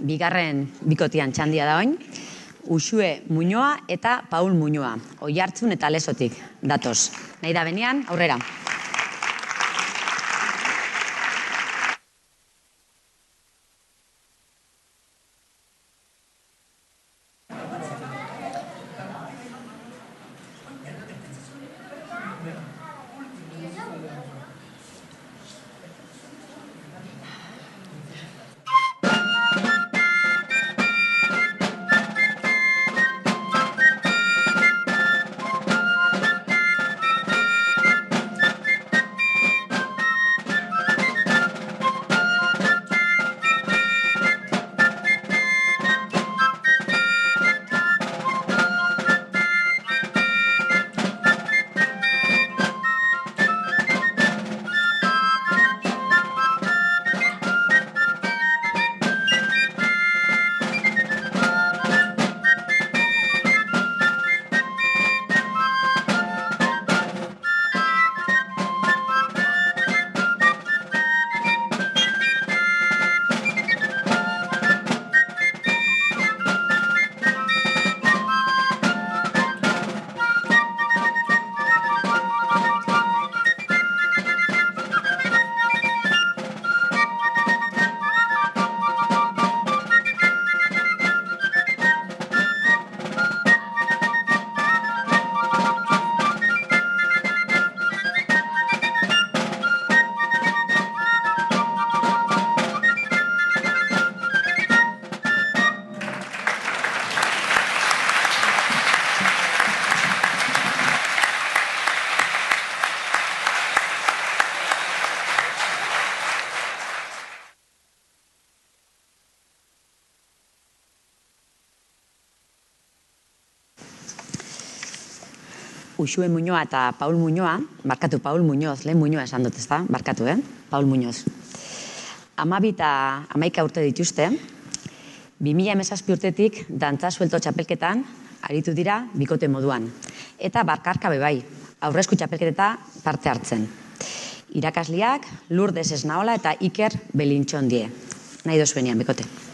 bigarren bikotian txandia da oin, Uxue Muñoa eta Paul Muñoa, Oiartzun eta Lezotik datoz. Nahi da benean, aurrera. Uxue Muñoa eta Paul Muñoa, Paul Muñoz, lehen Muñoa esan dut, ezta? Paul Muñoz. 12 eta 11 urte dituzte, 2017 urtetik dantza suelto txapelketan aritu dira bikote moduan. Eta barkarka bebai, aurrezko txapelketeta parte hartzen. Irakasliak Lourdes Esnaola eta Iker Belintxondie. Nahi dozuenean, bikote.